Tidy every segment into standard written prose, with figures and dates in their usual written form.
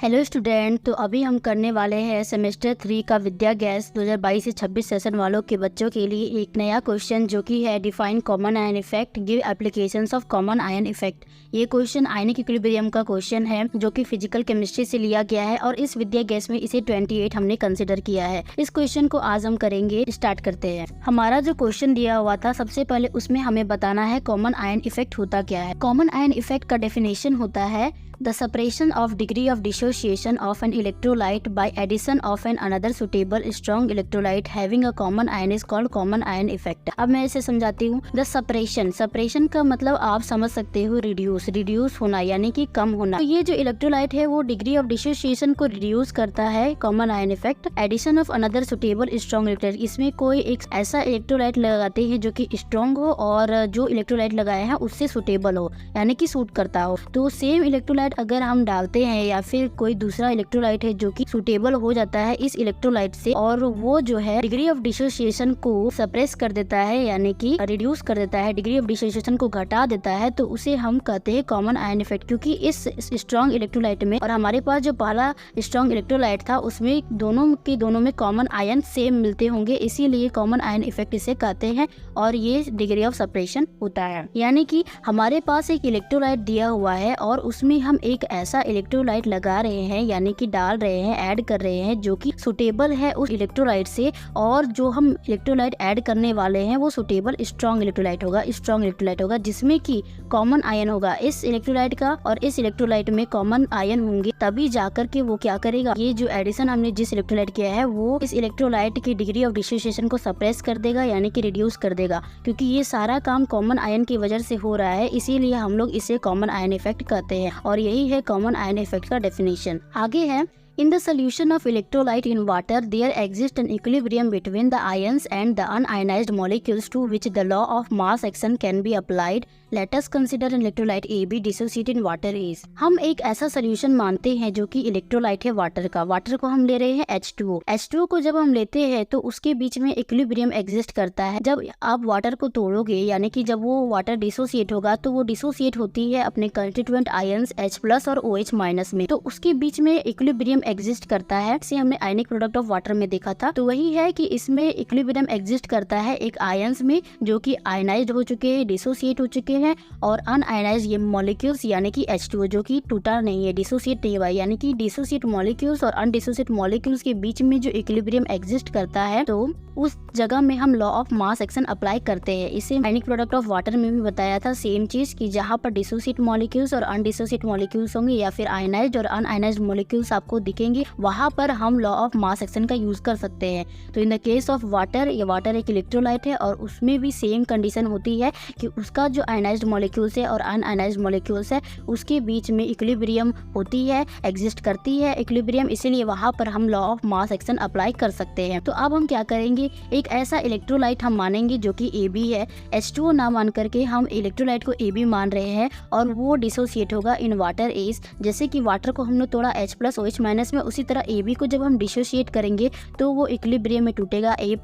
Hello student. तो अभी हम करने वाले हैं सेमेस्टर 3 का विद्या गैस 2022 से 26 सेशन वालों के बच्चों के लिए एक नया क्वेश्चन जो कि है define common ion effect, give applications of common ion effect. ये क्वेश्चन आयनिक इक्विलिब्रियम का क्वेश्चन है जो कि फिजिकल केमिस्ट्री से लिया गया है और इस विद्या गैस में इसे 28 हमने कंसिडर किया है। इस क्वेश्चन को आज हम करेंगे, स्टार्ट करते हैं। हमारा जो क्वेश्चन दिया हुआ था सबसे पहले उसमें हमें बताना है कॉमन आयन इफेक्ट होता क्या है। कॉमन आयन इफेक्ट का डेफिनेशन होता है the separation of degree of dissociation of an electrolyte by addition of an another suitable strong electrolyte having a common ion is called common ion effect। अब मैं इसे समझाती हूँ। the separation का मतलब आप समझ सकते हो रिड्यूस होना यानी कि कम होना। तो ये जो इलेक्ट्रोलाइट है वो डिग्री ऑफ डिसोसिएशन को रिड्यूस करता है, common ion effect. Addition of another suitable strong electrolyte, इसमें कोई एक ऐसा इलेक्ट्रोलाइट लगाते हैं जो कि स्ट्रॉन्ग हो और जो इलेक्ट्रोलाइट लगाया है उससे सुटेबल हो यानी कि सूट करता हो। तो सेम इलेक्ट्रोलाइट अगर हम डालते हैं या फिर कोई दूसरा इलेक्ट्रोलाइट है जो कि सुटेबल हो जाता है इस इलेक्ट्रोलाइट से और वो जो है डिग्री ऑफ डिसोसिएशन को सप्रेस कर देता है यानी कि रिड्यूस कर देता है, डिग्री ऑफ डिसोसिएशन को घटा देता है, तो उसे हम कहते हैं कॉमन आयन इफेक्ट। क्योंकि इस स्ट्रॉन्ग इलेक्ट्रोलाइट में और हमारे पास जो पहला स्ट्रॉन्ग इलेक्ट्रोलाइट था उसमें दोनों में कॉमन आयन सेम मिलते होंगे, इसीलिए कॉमन आयन इफेक्ट इसे कहते हैं और ये डिग्री ऑफ सेपरेशन होता है। यानी कि हमारे पास एक इलेक्ट्रोलाइट दिया हुआ है और उसमें हम एक ऐसा इलेक्ट्रोलाइट लगा रहे हैं यानी कि डाल रहे हैं, ऐड कर रहे हैं जो कि सुटेबल है उस इलेक्ट्रोलाइट से, और जो हम इलेक्ट्रोलाइट ऐड करने वाले हैं वो सुटेबल स्ट्रॉन्ग इलेक्ट्रोलाइट होगा जिसमें कि कॉमन आयन होगा इस इलेक्ट्रोलाइट का और इस इलेक्ट्रोलाइट में कॉमन आयन होंगे, तभी जाकर के वो क्या करेगा, ये जो एडिशन हमने जिस इलेक्ट्रोलाइट किया है वो इस इलेक्ट्रोलाइट की डिग्री ऑफ डिसोसिएशन को सप्रेस कर देगा यानी कि रिड्यूस कर देगा। क्योंकि ये सारा काम कॉमन आयन की वजह से हो रहा है, इसीलिए हम लोग इसे कॉमन आयन इफेक्ट कहते हैं और यही है कॉमन आयन इफेक्ट का डेफिनेशन। आगे है, in the solution of electrolyte in water there exists an equilibrium between the ions and the unionized molecules to which the law of mass action can be applied। Let us consider an electrolyte AB dissociated in water is। हम एक ऐसा solution मानते हैं जो कि electrolyte है water का। Water को हम ले रहे हैं H2O। H2O को जब हम लेते हैं तो उसके बीच में इक्विलिब्रियम एग्जिस्ट करता है। जब आप वाटर को तोड़ोगे यानी कि जब वो वाटर डिसोसिएट होगा तो वो डिसोसिएट होती है अपने कंस्टिट्यूएंट आयंस H+ और OH- में, तो उसके बीच में इक्विलिब्रियम एग्जिस्ट करता है। इसे हमने आयनिक प्रोडक्ट ऑफ वाटर में देखा था। तो वही है कि इसमें इक्विलिब्रियम एग्जिस्ट करता है एक आयंस में जो कि आयनाइज्ड हो चुके हैं, डिसोसिएट हो चुके हैं, और अनआयनाइज्ड ये मॉलिक्यूल्स यानी कि H2O जो कि टूटा नहीं है, डिसोसिएट नहीं हुआ, यानी कि डिसोसिएट मॉलिक्यूल्स और अनडिसोसिएट मॉलिक्यूल्स के बीच में जो इक्विलिब्रियम एग्जिस्ट करता है तो उस जगह में हम law of mass action apply करते हैं। इसे आयनिक प्रोडक्ट ऑफ वाटर में भी बताया था सेम चीज कि जहाँ पर डिसोसिएट मॉलिक्यूल्स और अनडिसोसिएट मॉलिक्यूल्स होंगे या फिर आयनाइज्ड और अनआयनाइज्ड मॉलिक्यूल्स आपको दिखेंगे, वहां पर हम लॉ ऑफ मास एक्शन का यूज कर सकते हैं। तो in the case of water, ये वाटर एक इलेक्ट्रोलाइट है और उसमें भी सेम कंडीशन होती है कि उसका जो आयनाइज्ड मॉलिक्यूल्स है और अनआयनाइज्ड मॉलिक्यूल्स है उसके बीच में इक्विलिब्रियम होती है, एग्जिस्ट करती है इक्विलिब्रियम, इसीलिए वहां पर हम law of mass action apply कर सकते हैं। तो अब हम क्या करेंगे, एक ऐसा इलेक्ट्रोलाइट हम मानेंगे जो कि AB है। H2O ना मान करके हम इलेक्ट्रोलाइट को AB मान रहे हैं और वो डिसोसिएट होगा इन वाटर इज। जैसे कि वाटर को हमने तोड़ा H+ OH- में, उसी तरह AB को जब हम डिसोसिएट करेंगे तो वो इक्विलिब्रियम में टूटेगा A+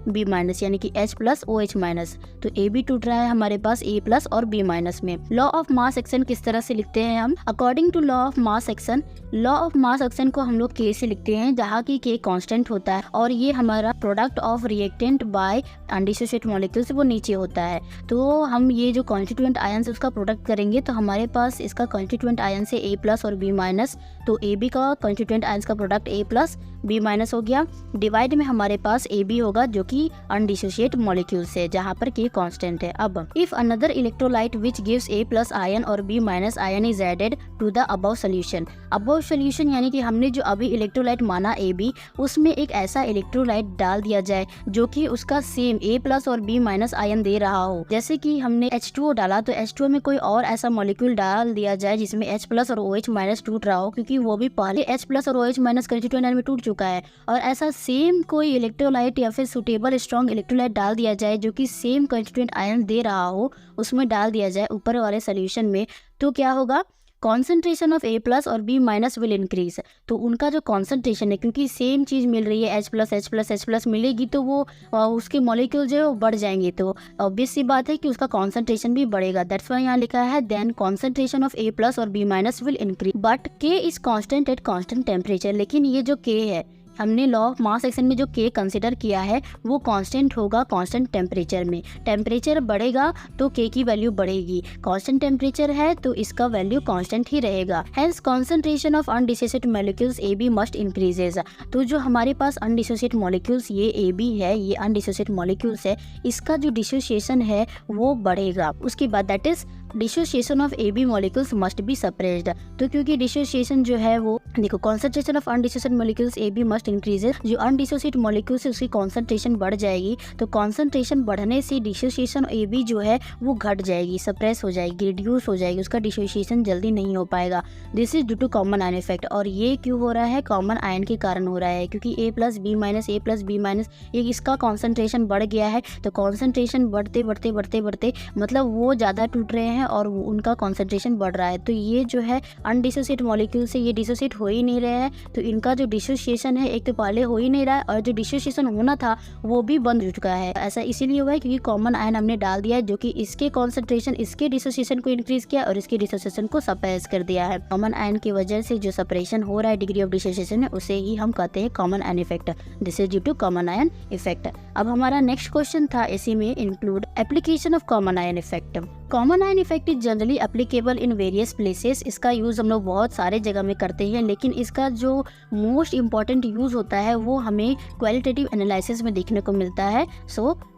B- यानी कि H+ OH-। तो AB टूट रहा है हमारे पास A+ और B- में। लॉ ऑफ मास एक्शन किस तरह से लिखते हैं हम, according to law of mass action, law of mass action को हम लोग K से लिखते हैं जहाँ की K कांस्टेंट होता है और ये हमारा product of reactant by undissociate molecules वो नीचे होता है। तो हम ये जो कॉन्स्टिट्यूएंट आयंस उसका प्रोडक्ट करेंगे तो हमारे पास इसका कॉन्स्टिट्यूएंट आयंस है A+ और B-, तो AB का कॉन्स्टिट्यूएंट आयंस का प्रोडक्ट A+ B- हो गया। डिवाइड में हमारे पास AB होगा जो कि अनडिसोसिएट मॉलिक्यूल्स है जहाँ पर K कांस्टेंट है। अब if another electrolyte which gives A+ ion और B- ion is added to the above solution. Above solution यानी कि हमने जो अभी इलेक्ट्रोलाइट माना AB, उसमें एक ऐसा इलेक्ट्रोलाइट डाल दिया जाए जो कि उसका सेम A+ और B- आयन दे रहा हो। जैसे कि हमने H2O डाला तो H2O में कोई और ऐसा मॉलिक्यूल डाल दिया जाए जिसमें H+ और OH- टूट रहा हो, क्योंकि वो भी पहले H+ और OH- कंस्टिट्यूएंट आयन में टूट चुका है, और ऐसा सेम कोई इलेक्ट्रोलाइट या फिर सुटेबल स्ट्रॉन्ग इलेक्ट्रोलाइट डाल दिया जाए जो कि सेम कंस्टिट्यूएंट आयन दे रहा हो, उसमें डाल दिया जाए ऊपर वाले सोल्यूशन में, तो क्या होगा, कॉन्सेंट्रेशन ऑफ ए प्लस और बी माइनस विल इंक्रीज। तो उनका जो कॉन्सेंट्रेशन है, क्योंकि सेम चीज़ मिल रही है, H+H+H+ मिलेगी तो वो उसके मॉलिक्यूल जो है वो बढ़ जाएंगे, तो ऑब्वियस सी बात है कि उसका कॉन्सेंट्रेशन भी बढ़ेगा। दैट्स व्हाई यहाँ लिखा है then concentration of A plus और B minus will increase but K is constant at constant temperature. लेकिन ये जो के है, हमने लॉ ऑफ मास सेक्शन में जो के कंसिडर किया है वो कांस्टेंट होगा कांस्टेंट टेम्परेचर में। टेम्परेचर बढ़ेगा तो के की वैल्यू बढ़ेगी, कांस्टेंट टेम्परेचर है तो इसका वैल्यू कांस्टेंट ही रहेगा। Hence concentration of undissociated molecules A B must increases. तो जो हमारे पास अनडिसोसिएटेड मॉलिक्यूल्स ये ए बी है, ये अनडिसोसिएटेड मॉलिक्यूल्स है, इसका जो डिसोसिएशन है वो बढ़ेगा। उसके बाद that is dissociation of A B molecules must be suppressed. तो क्योंकि डिसोसिएशन जो है वो देखो, concentration of undissociated molecules A B must increases, जो अनडिसोसिएटेड मॉलिक्यूल्स है उसकी कॉन्सेंट्रेशन बढ़ जाएगी, तो कॉन्सेंट्रेशन बढ़ने से डिसोसिएशन ए बी जो है वो घट जाएगी, सप्रेस हो जाएगी, रिड्यूस हो जाएगी, उसका डिसोसिएशन जल्दी नहीं हो पाएगा। This is due to common ion effect. और ये क्यों हो रहा है? कॉमन आयन के कारण हो रहा है, क्योंकि ए प्लस बी माइनस ये इसका कॉन्सेंट्रेशन बढ़ गया है, तो कॉन्सेंट्रेशन बढ़ते बढ़ते बढ़ते बढ़ते मतलब वो ज़्यादा टूट रहे हैं और उनका कॉन्सेंट्रेशन बढ़ रहा है। तो ये जो है अनडिसोसिएट मॉलिक्यूल से ये डिसोसिएट हो ही नहीं रहे हैं, तो इनका जो डिसोसिएशन है एक तो पहले हो ही नहीं रहा है और जो डिसोसिएशन होना था वो भी बंद हो चुका है। ऐसा इसीलिए हुआ है क्योंकि कॉमन आयन हमने डाल दिया है जो कि इसके कॉन्सेंट्रेशन, इसके डिसोसिएशन को इंक्रीज किया और इसके डिसोसिएशन को सप्रेस कर दिया है। कॉमन आयन की वजह से जो सेपरेशन हो रहा है डिग्री ऑफ डिसोसिएशन है उसे ही हम कहते हैं common ion effect. This is due to common ion effect. अब हमारा नेक्स्ट क्वेश्चन था इसी में include application of common ion effect. Common ion effect is generally applicable in various places. इसका यूज़ हम लोग बहुत सारे जगह में करते हैं, लेकिन इसका जो मोस्ट इम्पॉर्टेंट यूज़ होता है वो हमें क्वालिटेटिव एनालिसिस में देखने को मिलता है।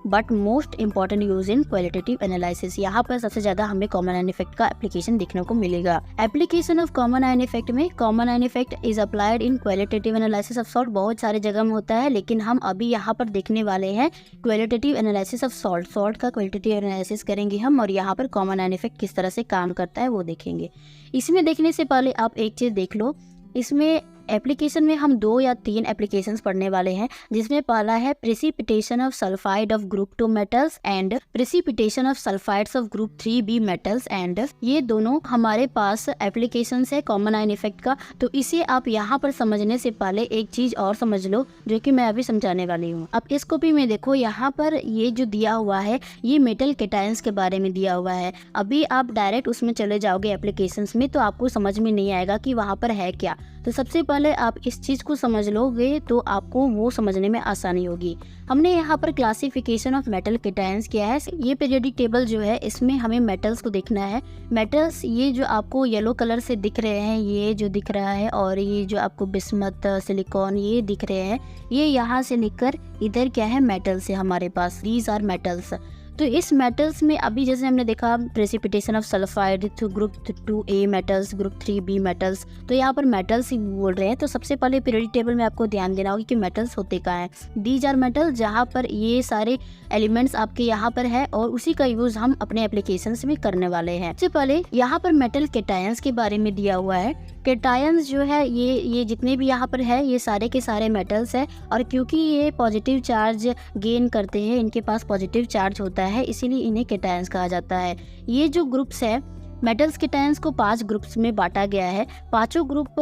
But most important use in qualitative analysis, यहाँ पर सबसे ज़्यादा हमें कॉमन आयन इफेक्ट का एप्लीकेशन देखने को मिलेगा। Application of common ion effect में common ion effect is applied in qualitative analysis of salt. बहुत सारे जगह में होता है, लेकिन हम अभी यहाँ पर देखने वाले हैं qualitative analysis of salt. Salt का क्वालिटेटिव एनालिसिस करेंगे हम और यहाँ पर कॉमन आयन इफेक्ट किस तरह से काम करता है वो देखेंगे। इसमें देखने से पहले आप एक चीज़ देख लो, इसमें एप्लीकेशन में हम 2 या 3 एप्लीकेशंस पढ़ने वाले हैं, जिसमें पहला है precipitation of sulphide of group 2 metals and precipitation of sulphides of group 3b metals. And ये दोनों हमारे पास एप्लीकेशंस है कॉमन आयन इफेक्ट का। तो इसे आप यहाँ पर समझने से पहले एक चीज और समझ लो जो कि मैं अभी समझाने वाली हूँ। अब इस कॉपी में देखो, यहाँ पर ये जो दिया हुआ है ये मेटल केटायंस के बारे में दिया हुआ है। अभी आप डायरेक्ट उसमें चले जाओगे एप्लीकेशंस में तो आपको समझ में नहीं आएगा कि वहाँ पर है क्या। तो सबसे पहले आप इस चीज़ को समझ लोगे तो आपको वो समझने में आसानी होगी। हमने यहाँ पर क्लासिफिकेशन ऑफ मेटल केटायंस किया है। ये पीरियोडिक टेबल जो है इसमें हमें मेटल्स को देखना है। मेटल्स ये जो आपको येलो कलर से दिख रहे हैं, ये जो दिख रहा है, और ये जो आपको बिस्मथ, सिलिकॉन ये दिख रहे हैं, ये यहाँ से लेकर इधर क्या है मेटल्स है हमारे पास। These are metals. तो इस मेटल्स में अभी जैसे हमने देखा precipitation of sulphide to group 2a metals, group 3b metals, तो यहाँ पर मेटल्स ही बोल रहे हैं। तो सबसे पहले पीरियोडिक टेबल में आपको ध्यान देना होगा कि मेटल्स होते कहाँ हैं। दीज आर मेटल, जहाँ पर ये सारे एलिमेंट्स आपके यहाँ पर है और उसी का यूज हम अपने एप्लीकेशंस में करने वाले हैं। सबसे पहले यहाँ पर मेटल केटायंस के बारे में दिया हुआ है। केटायंस जो है ये जितने भी यहाँ पर है ये सारे के सारे मेटल्स है, और क्योंकि ये पॉजिटिव चार्ज गेन करते हैं, इनके पास पॉजिटिव चार्ज होता है, इसीलिए इन्हें केटायंस कहा जाता है। ये जो ग्रुप्स है मेटल्स केटायंस को 5 ग्रुप्स में बांटा गया है। पांचों ग्रुप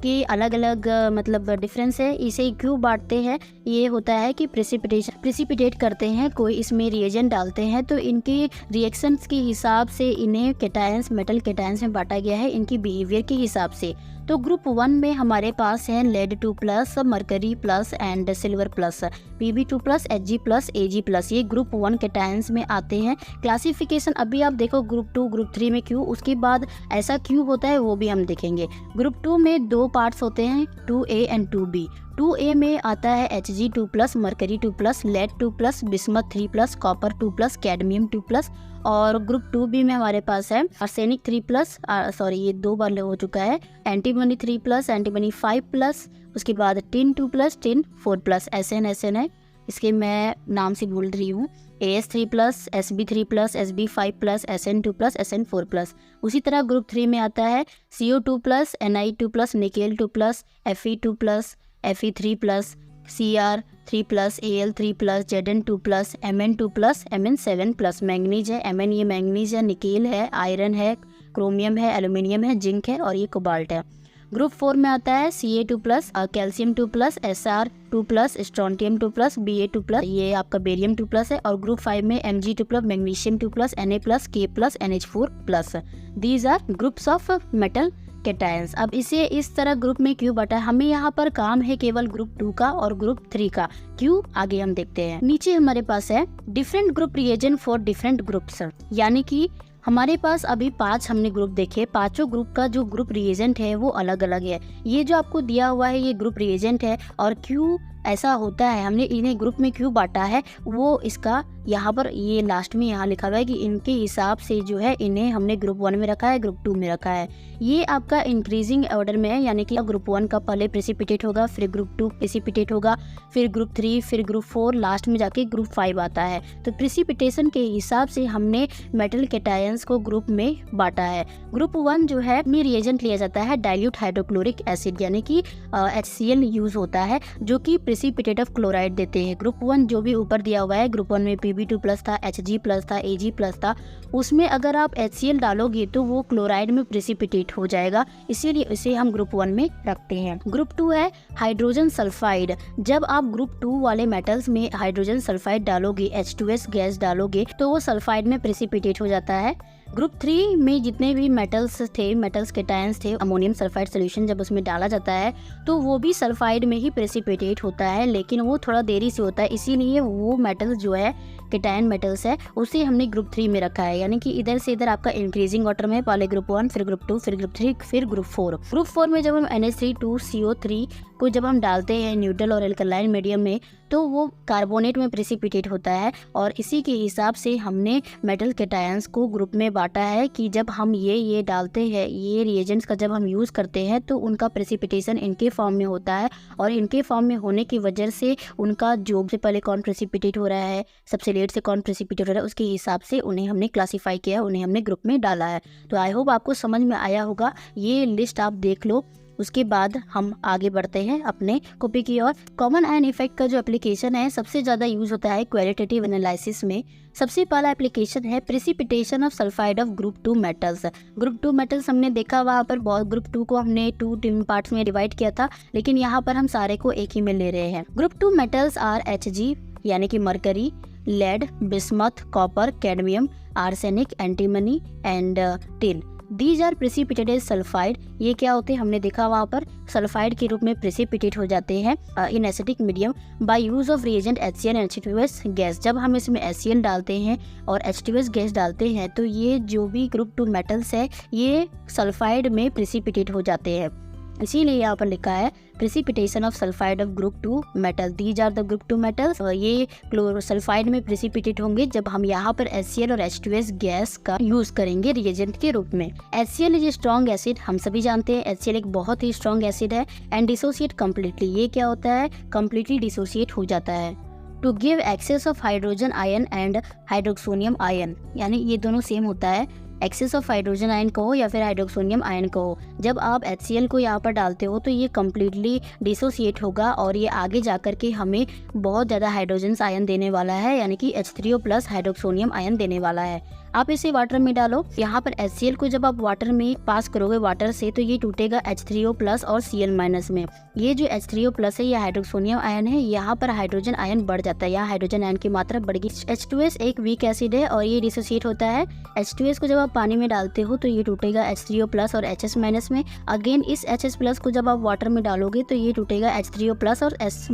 के अलग अलग मतलब डिफरेंस है। इसे क्यों बांटते हैं? ये होता है कि प्रेसिपिटेट करते हैं, कोई इसमें रिएजेंट डालते हैं तो इनके रिएक्शंस के हिसाब से इन्हें केटायंस, मेटल केटायंस में बांटा गया है इनकी बिहेवियर के हिसाब से। तो ग्रुप 1 में हमारे पास है lead 2+, mercury plus and silver plus, Pb2+, Hg+, Ag+। ये ग्रुप 1 केटायंस में आते हैं। क्लासिफिकेशन अभी आप देखो ग्रुप 2, ग्रुप 3 में क्यों, उसके बाद ऐसा क्यों होता है वो भी हम देखेंगे। ग्रुप 2 में 2 पार्ट्स होते हैं, 2a एंड 2b। 2a में आता है Hg2+, mercury 2+, lead 2+, bismuth 3+, copper 2+, cadmium 2+। और ग्रुप 2b में हमारे पास है आर्सेनिक 3+, सॉरी ये 2 बार हो चुका है, एंटीमनी 3+, एंटीमनी 5+, उसके बाद टिन 2+, टिन 4+, SN है, इसके मैं नाम से भूल रही हूँ, AS3+, Sb3+, Sb5+, SN2+, SN4+। उसी तरह ग्रुप 3 में आता है CO2+, Ni2+, nickel 2+, Fe2+, Fe3+, Cr3+, Al3+, Zn2+, Mn2+, Mn7+। Manganese है, Mn ये मैंगनीज है, निकेल है, आयरन है, क्रोमियम है, एल्यूमिनियम है, जिंक है और ये कोबाल्ट है। ग्रुप 4 में आता है Ca2+, calcium 2+, Sr2+, strontium 2+, Ba2+, ये आपका बेरियम 2+ है। और ग्रुप 5 में Mg2+, magnesium 2+, Na+, K+, NH4+। These are groups of metal cations. अब इसे इस तरह ग्रुप में क्यों बांटा है, हमें यहाँ पर काम है केवल ग्रुप 2 का और ग्रुप 3 का। क्यों, आगे हम देखते हैं। नीचे हमारे पास है different group reagent for different groups, यानी कि हमारे पास अभी 5 हमने ग्रुप देखे, पांचों ग्रुप का जो ग्रुप रिएजेंट है वो अलग अलग है। ये जो आपको दिया हुआ है ये ग्रुप रिएजेंट है, और क्यों ऐसा होता है, हमने इन्हें ग्रुप में क्यों बांटा है, वो इसका यहाँ पर ये लास्ट में यहाँ लिखा हुआ है कि इनके हिसाब से जो है इन्हें हमने ग्रुप 1 में रखा है, ग्रुप 2 में रखा है। ये आपका इंक्रीजिंग ऑर्डर में है, यानी कि ग्रुप 1 का पहले प्रेसिपिटेट होगा, फिर ग्रुप 2 प्रेसिपिटेट होगा, फिर ग्रुप 3, फिर ग्रुप 4, लास्ट में जाके ग्रुप 5 आता है। तो प्रेसिपिटेशन के हिसाब से हमने मेटल कैटायंस को ग्रुप में बांटा है। ग्रुप 1 जो है में रिएजेंट लिया जाता है डाइल्यूट हाइड्रोक्लोरिक एसिड, यानी कि HCl यूज होता है, जो कि प्रेसिपिटेट ऑफ क्लोराइड देते हैं। ग्रुप 1 जो भी ऊपर दिया हुआ है, ग्रुप 1 में Pb2+ था, Hg+ था, Ag+ था, उसमें अगर आप HCl डालोगे तो वो क्लोराइड में प्रेसिपिटेट हो जाएगा, इसीलिए इसे हम ग्रुप 1 में रखते हैं। ग्रुप 2 है हाइड्रोजन सल्फाइड। जब आप ग्रुप 2 वाले मेटल्स में हाइड्रोजन सल्फाइड डालोगे, H2S गैस डालोगे, तो वो सल्फाइड में प्रेसिपिटेट हो जाता है। ग्रुप 3 में जितने भी मेटल्स थे, मेटल्स कैटायंस थे, अमोनियम सल्फाइड सोल्यूशन जब उसमें डाला जाता है तो वो भी सल्फाइड में ही प्रेसिपिटेट होता है, लेकिन वो थोड़ा देरी से होता है, इसीलिए वो मेटल्स जो है कैटायन मेटल्स है उसे हमने ग्रुप 3 में रखा है। यानी कि इधर से इधर आपका इंक्रीजिंग ऑर्डर में, पहले ग्रुप 1, फिर ग्रुप 2, फिर ग्रुप 3, फिर ग्रुप 4। ग्रुप 4 में जब हम NH3 को जब हम डालते हैं न्यूट्रल और एल्कलाइन मीडियम में, तो वो कार्बोनेट में प्रेसिपिटेट होता है, और इसी के हिसाब से हमने मेटल कैटायंस को ग्रुप में बांटा है कि जब हम ये डालते हैं, ये रिएजेंट्स का जब हम यूज़ करते हैं तो उनका प्रेसिपिटेशन इनके फॉर्म में होता है, और इनके फॉर्म में होने की वजह से उनका जो से पहले कौन प्रेसिपिटेट हो रहा है, सबसे लेट से कौन प्रेसिपिटेट हो रहा है, उसके हिसाब से उन्हें हमने क्लासीफाई किया, उन्हें हमने ग्रुप में डाला है। तो आई होप आपको समझ में आया होगा, ये लिस्ट आप देख लो। उसके बाद हम आगे बढ़ते हैं अपने कॉपी की ओर। कॉमन आयन इफेक्ट का जो एप्लीकेशन है सबसे ज़्यादा यूज होता है क्वालिटेटिव एनालिसिस में। सबसे पहला एप्लीकेशन है precipitation of sulphide of group 2 metals. Group 2 metals हमने देखा, वहाँ पर बहुत ग्रुप 2 को हमने 2 पार्ट्स में डिवाइड किया था, लेकिन यहाँ पर हम सारे को एक ही में ले रहे हैं। ग्रुप 2 मेटल्स आर Hg यानी कि mercury, lead, bismuth, copper, cadmium, arsenic, antimony and tin. These are precipitate as sulphide. ये क्या होते हैं, हमने देखा वहाँ पर सल्फाइड के रूप में प्रेसिपिटेट हो जाते हैं in acidic medium by use of reagent HCl and H2S gas. जब हम इसमें HCl डालते हैं और H2S गैस डालते हैं तो ये जो भी ग्रुप 2 मेटल्स है ये सल्फाइड में प्रेसिपिटेट हो जाते हैं, इसीलिए यहाँ पर लिखा है precipitation of sulphide of group 2 metal. These are the group 2 metals. ये सल्फाइड में प्रेसिपिटेट होंगे जब हम यहाँ पर HCl और H2S गैस का यूज करेंगे रिएजेंट के रूप में। HCl इज स्ट्रॉन्ग एसिड, हम सभी जानते हैं HCl एक बहुत ही स्ट्रॉन्ग एसिड है। एंड डिसोसिएट कम्प्लीटली, ये क्या होता है, कम्प्लीटली डिसोसिएट हो जाता है। To give excess of hydrogen ion and hydroxonium ion, यानी ये दोनों सेम होता है, एक्सेस ऑफ हाइड्रोजन आयन कहो या फिर हाइड्रोक्सोनियम आयन कहो। जब आप HCl को यहाँ पर डालते हो तो ये कम्प्लीटली डिसोसिएट होगा और ये आगे जाकर के हमें बहुत ज़्यादा हाइड्रोजन आयन देने वाला है, यानी कि H3O+ हाइड्रोक्सोनियम आयन देने वाला है। आप इसे वाटर में डालो, यहाँ पर HCl को जब आप वाटर में पास करोगे वाटर से तो ये टूटेगा H3O+ और Cl- में। ये जो H3O+ है ये हाइड्रोक्सोनियम आयन है, यहाँ पर हाइड्रोजन आयन बढ़ जाता है, यहाँ हाइड्रोजन आयन की मात्रा बढ़ गई। H2S एक वीक एसिड है और ये डिसोसिएट होता है। H2S को जब आप पानी में डालते हो तो ये टूटेगा H3O+ और HS- में। अगेन इस HS+ को जब आप वाटर में डालोगे तो ये टूटेगा H3O+ और S-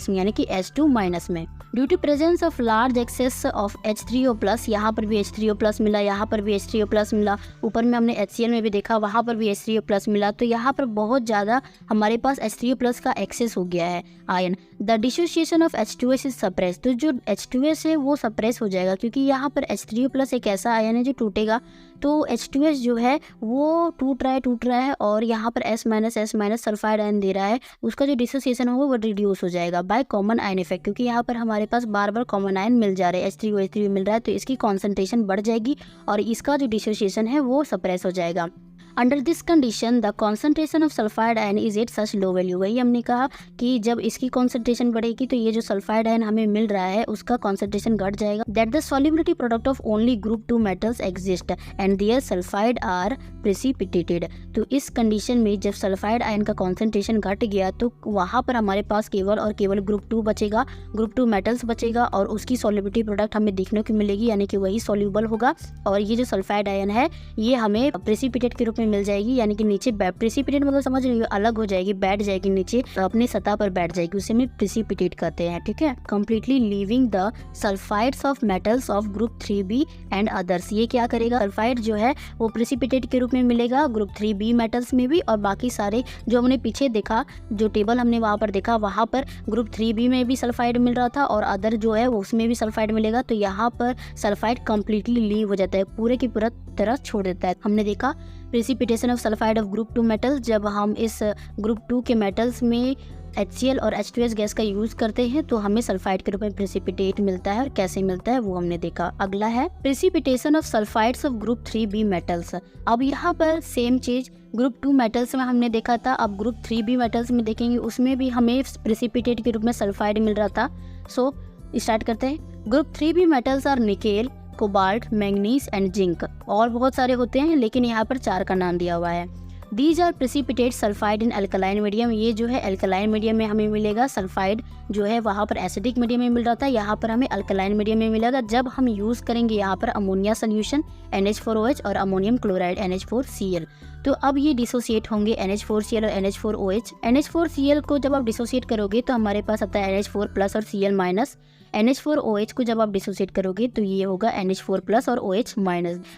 में, यानी कि H2- में। Due to presence of large excess of H3O+, यहाँ पर भी H3O+ मिला, यहाँ पर भी H3O+ मिला, ऊपर में हमने HCl में भी देखा वहाँ पर भी H3O+ मिला, तो यहाँ पर बहुत ज़्यादा हमारे पास H3O+ का एक्सेस हो गया है ion. The dissociation of H2S is suppress, तो जो H2S है वो सप्रेस हो जाएगा क्योंकि यहाँ पर H3O+ एक ऐसा आयन है जो टूटेगा, तो H2S जो है वो टूट रहा है और यहाँ पर S- सल्फाइड आयन दे रहा है, उसका जो डिसोसिएशन होगा वो रिड्यूस हो जाएगा बाय कॉमन आयन इफेक्ट, क्योंकि यहाँ पर हमारे पास बार बार कॉमन आयन मिल जा रहे हैं, H3O मिल रहा है, तो इसकी कॉन्सेंट्रेशन बढ़ जाएगी और इसका जो डिसोसिएशन है वो सप्रेस हो जाएगा। Under this condition the concentration of sulphide ion is at such low value. वही हमने कहा कि जब इसकी कॉन्सेंट्रेशन बढ़ेगी तो ये जो सल्फाइड आयन हमें मिल रहा है उसका कॉन्सेंट्रेशन घट जाएगा। That the solubility product of only group 2 metals exist and their sulphide are precipitated. तो इस कंडीशन में जब सल्फाइड आयन का कॉन्सेंट्रेशन घट गया तो वहाँ पर हमारे पास केवल और केवल ग्रुप 2 बचेगा, ग्रुप 2 मेटल्स बचेगा और उसकी सॉल्युबिलिटी प्रोडक्ट हमें देखने को मिलेगी, यानी कि वही सॉल्यूबल होगा और ये जो सल्फाइड आयन है ये हमें प्रेसिपिटेट के रूप में मिल जाएगी, यानी कि नीचे प्रेसिपिटेट मतलब समझ रही हो, अलग हो जाएगी, बैठ जाएगी नीचे अपनी सतह पर बैठ जाएगी, उसे हम प्रेसिपिटेट कहते हैं। ठीक है, completely leaving the sulphides of metals of group 3b and others. ये क्या करेगा, सल्फाइड जो है वो प्रेसिपिटेट के रूप में मिलेगा ग्रुप 3b मेटल्स में भी, और बाकी सारे जो हमने पीछे देखा, जो टेबल हमने वहाँ पर देखा, वहाँ पर ग्रुप 3b में भी सल्फाइड मिल रहा था और अदर जो है उसमें भी सल्फाइड मिलेगा। तो यहाँ पर सल्फाइड कंप्लीटली लीव हो जाता है, पूरे की पूरा तरह छोड़ देता है। हमने देखा precipitation of sulphide of group 2 metal, जब हम इस ग्रुप 2 के मेटल्स में HCl और H2S गैस का यूज करते हैं तो हमें सल्फाइड के रूप में प्रेसिपिटेट मिलता है, और कैसे मिलता है वो हमने देखा। अगला है precipitation of sulphides of group 3b metals. अब यहाँ पर सेम चीज ग्रुप 2 मेटल्स में हमने देखा था, अब ग्रुप 3b मेटल्स में देखेंगे, उसमें भी हमें प्रेसिपिटेट के रूप में सल्फाइड मिल रहा था। सो स्टार्ट करते हैं। Group 3b metals are nickel, cobalt, manganese and zinc, और बहुत सारे होते हैं लेकिन यहाँ पर 4 का नाम दिया हुआ है। These are precipitate sulphide in alkaline medium. ये जो है अल्कलाइन मीडियम में हमें मिलेगा, सल्फाइड जो है वहाँ पर एसिडिक मीडियम में मिल रहा था, यहाँ पर हमें अल्कलाइन मीडियम में मिलेगा जब हम यूज़ करेंगे यहाँ पर अमोनिया सोल्यूशन NH4OH और अमोनियम क्लोराइड NH4Cl। तो अब ये डिसोसिएट होंगे NH4Cl और NH4OH। NH4Cl को जब आप डिसोसिएट करोगे तो हमारे पास आता है NH4+ और Cl-। NH4OH को जब आप डिसोसिएट करोगे तो ये होगा NH4+ और OH-।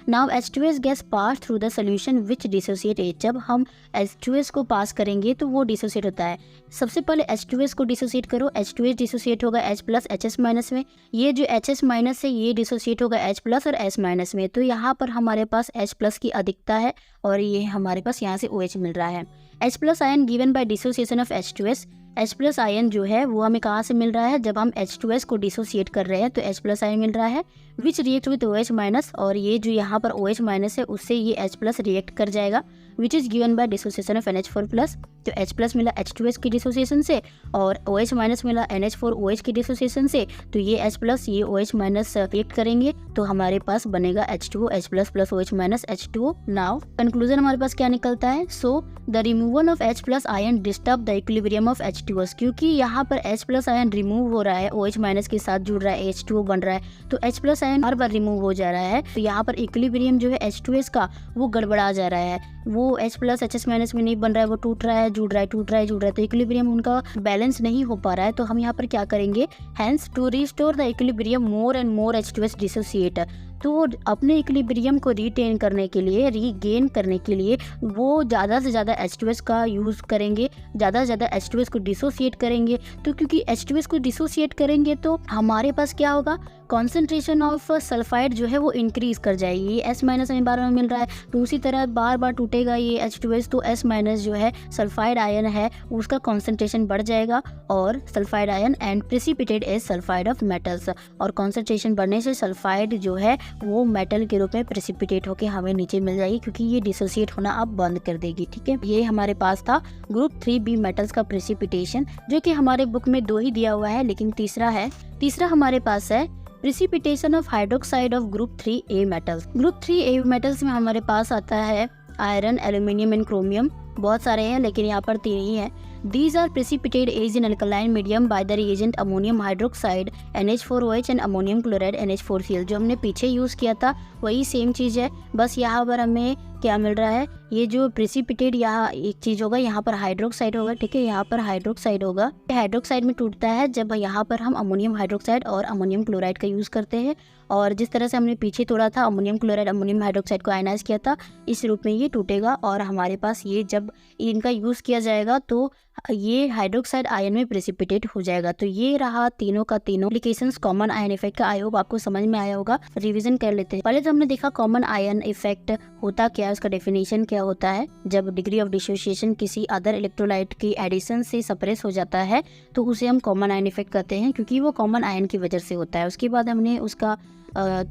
Now H2S gas pass through the solution which dissociate H। जब हम H2S को पास करेंगे तो वो डिसोसिएट होता है। सबसे पहले H2S को डिसोसिएट करो, H2S डिसोसिएट होगा H+ HS- में, ये जो HS- है ये डिसोसिएट होगा H+ और S- में। तो यहाँ पर हमारे पास H+ की अधिकता है और ये हमारे पास यहाँ से OH मिल रहा है। H+ ion given by dissociation of H2S। H+ ion जो है वो हमें कहाँ से मिल रहा है, जब हम H2S को डिसोसिएट कर रहे हैं तो H+ आयन मिल रहा है विच रिएक्ट विद OH-, और ये जो यहाँ पर OH- है उससे ये H+ रिएक्ट कर जाएगा, which is given by dissociation of NH4+। तो H+ मिला H2S की डिसोसिएशन से और OH- मिला NH4OH की डिसोसिएशन से, तो ये H+ ये OH- रिएक्ट करेंगे तो हमारे पास बनेगा H2O H+ + OH- H2O। Now conclusion हमारे पास क्या निकलता है, so the removal of H+ ion disturb the equilibrium of H2S। क्योंकि यहाँ पर H+ आयन रिमूव हो रहा है, OH- के साथ जुड़ रहा है, H2O बन रहा है, तो H+ आयन हर बार रिमूव हो जा रहा है, तो यहाँ पर इक्विलिब्रियम जो है H2S का वो गड़बड़ा जा रहा है, वो H+ HS- में नहीं बन रहा है, वो टूट रहा है, जुड़ रहा है, टूट रहा है, जुड़ रहा है, तो इक्विलिब्रियम उनका बैलेंस नहीं हो पा रहा है। तो हम यहाँ पर क्या करेंगे, hence to restore the equilibrium more and more H2S dissociate. तो अपने इक्विलिब्रियम को रिटेन करने के लिए, रीगेन करने के लिए वो ज़्यादा से ज़्यादा H2S का यूज़ करेंगे, ज़्यादा से ज़्यादा H2S को डिसोसिएट करेंगे। तो क्योंकि H2S को डिसोसिएट करेंगे तो हमारे पास क्या होगा, कॉन्सेंट्रेशन ऑफ सल्फाइड जो है वो इंक्रीज कर जाएगी। ये S- हमें बार बार मिल रहा है, तो उसी तरह बार बार टूटेगा ये H2S, तो S- जो है सल्फाइड आयन है उसका कॉन्सेंट्रेशन बढ़ जाएगा और sulphide ion and precipitate as sulphide of metals, और कॉन्सेंट्रेशन बढ़ने से सल्फाइड जो है वो मेटल के रूप में प्रेसिपिटेट होकर हमें नीचे मिल जाएगी, क्योंकि ये डिसोसिएट होना अब बंद कर देगी। ठीक है, ये हमारे पास था ग्रुप 3b मेटल्स का प्रेसिपिटेशन, जो कि हमारे बुक में 2 ही दिया हुआ है, लेकिन तीसरा हमारे पास है precipitation of hydroxide of group 3a metals. Group 3a metals में हमारे पास आता है आयरन, एल्यूमिनियम एंड क्रोमियम, बहुत सारे हैं लेकिन यहाँ पर 3 ही हैं। These are precipitated as in alkaline medium by the reagent ammonium hydroxide NH4OH and ammonium chloride NH4Cl। जो हमने पीछे यूज़ किया था वही सेम चीज़ है, बस यहाँ पर हमें क्या मिल रहा है, ये जो प्रेसिपिटेट यहाँ एक चीज़ होगा, यहाँ पर हाइड्रोक्साइड होगा। ठीक है, यहाँ पर हाइड्रोक्साइड होगा, हाइड्रोक्साइड में टूटता है जब यहाँ पर हम अमोनियम हाइड्रोक्साइड और अमोनियम क्लोराइड का यूज़ करते हैं, और जिस तरह से हमने पीछे तोड़ा था अमोनियम क्लोराइड अमोनियम हाइड्रोक्साइड को आयनाइज किया था, इस रूप में ये टूटेगा और हमारे पास ये जब इनका यूज़ किया जाएगा तो ये हाइड्रोक्साइड आयन में प्रेसिपिटेट हो जाएगा। तो ये रहा तीनों का तीनों एप्लीकेशंस कॉमन आयन इफेक्ट का। आई होप आपको समझ में आया होगा। रिवीजन कर लेते हैं। पहले तो हमने देखा कॉमन आयन इफेक्ट होता क्या है, उसका डेफिनेशन क्या होता है। जब डिग्री ऑफ डिसोसिएशन किसी अदर इलेक्ट्रोलाइट की एडिशन से सप्रेस हो जाता है तो उसे हम कॉमन आयन इफेक्ट कहते हैं, क्योंकि वो कॉमन आयन की वजह से होता है। उसके बाद हमने उसका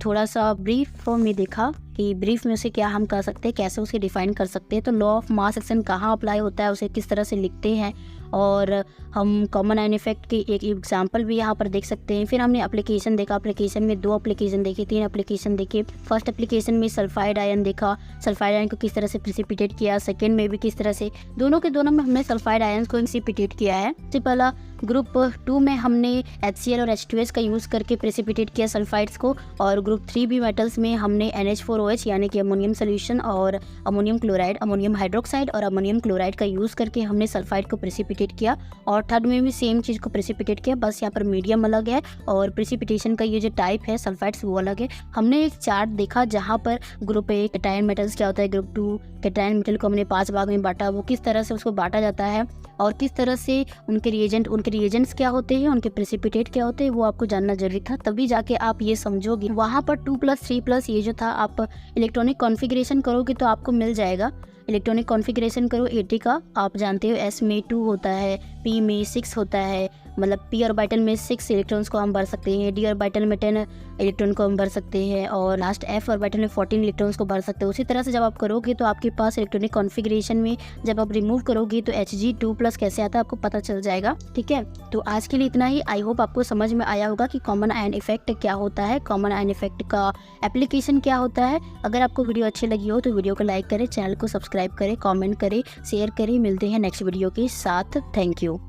थोड़ा सा ब्रीफ फॉर्म में देखा कि ब्रीफ में उसे क्या हम कर सकते हैं, कैसे उसे डिफाइन कर सकते हैं। तो लॉ ऑफ मास एक्शन कहाँ अप्लाई होता है, उसे किस तरह से लिखते हैं, और हम कॉमन आयन इफेक्ट की एक एग्जांपल भी यहाँ पर देख सकते हैं। फिर हमने एप्लीकेशन देखा, एप्लीकेशन में 2 एप्लीकेशन देखे, 3 एप्लीकेशन देखे। फर्स्ट एप्लीकेशन में सल्फाइड आयन देखा, सल्फाइड आयन को किस तरह से प्रेसिपिटेट किया। सेकेंड में भी किस तरह से, दोनों के दोनों में हमने सल्फाइड आयन को प्रेसिपिटेट किया है। सबसे पहला ग्रुप 2 में हमने HCl और H2S का यूज़ करके प्रेसिपिटेट किया सल्फाइड्स को, और ग्रुप 3B मेटल्स में हमने NH4OH यानी कि अमोनियम सोल्यूशन और अमोनियम क्लोराइड, अमोनियम हाइड्रोक्साइड और अमोनियम क्लोराइड का यूज़ करके हमने सल्फाइड को प्रेसिपिटेट किया। और थर्ड में भी सेम चीज़ को प्रेसिपिटेट किया, बस यहाँ पर मीडियम अलग है और प्रेसिपिटेशन का ये जो टाइप है सल्फाइड्स वो अलग है। हमने एक चार्ट देखा जहाँ पर ग्रुप 1 कैटायन मेटल्स क्या होता है, ग्रुप 2 कैटायन मेटल को हमने 5 भाग में बांटा, वो किस तरह से उसको बांटा जाता है और किस तरह से उनके रिएजेंट्स क्या होते हैं, उनके प्रेसिपिटेट क्या होते हैं, वो आपको जानना जरूरी था। तभी जाके आप ये समझोगे। वहाँ पर 2+3+ ये जो था, आप इलेक्ट्रॉनिक कॉन्फ़िगरेशन करोगे तो आपको मिल जाएगा। इलेक्ट्रॉनिक कॉन्फ़िगरेशन करो 80 का, आप जानते हो S में 2 होता है, P में 6 होता है, मतलब P ऑर्बिटल में 6 इलेक्ट्रॉन्स को हम भर सकते हैं, D ऑर्बिटल में 10 इलेक्ट्रॉन को हम भर सकते हैं, और लास्ट F ऑर्बिटल में 14 इलेक्ट्रॉन्स को भर सकते हैं। उसी तरह से जब आप करोगे तो आपके पास इलेक्ट्रॉनिक कॉन्फ़िगरेशन में जब आप रिमूव करोगे तो Hg2+ कैसे आता है आपको पता चल जाएगा। ठीक है, तो आज के लिए इतना ही। आई होप आपको समझ में आया होगा कि कॉमन आयन इफेक्ट क्या होता है, कॉमन आयन इफेक्ट का एप्लीकेशन क्या होता है। अगर आपको वीडियो अच्छी लगी हो तो वीडियो को लाइक करें, चैनल को सब्सक्राइब करें, कमेंट करें, शेयर करें। मिलते हैं नेक्स्ट वीडियो के साथ। Thank you.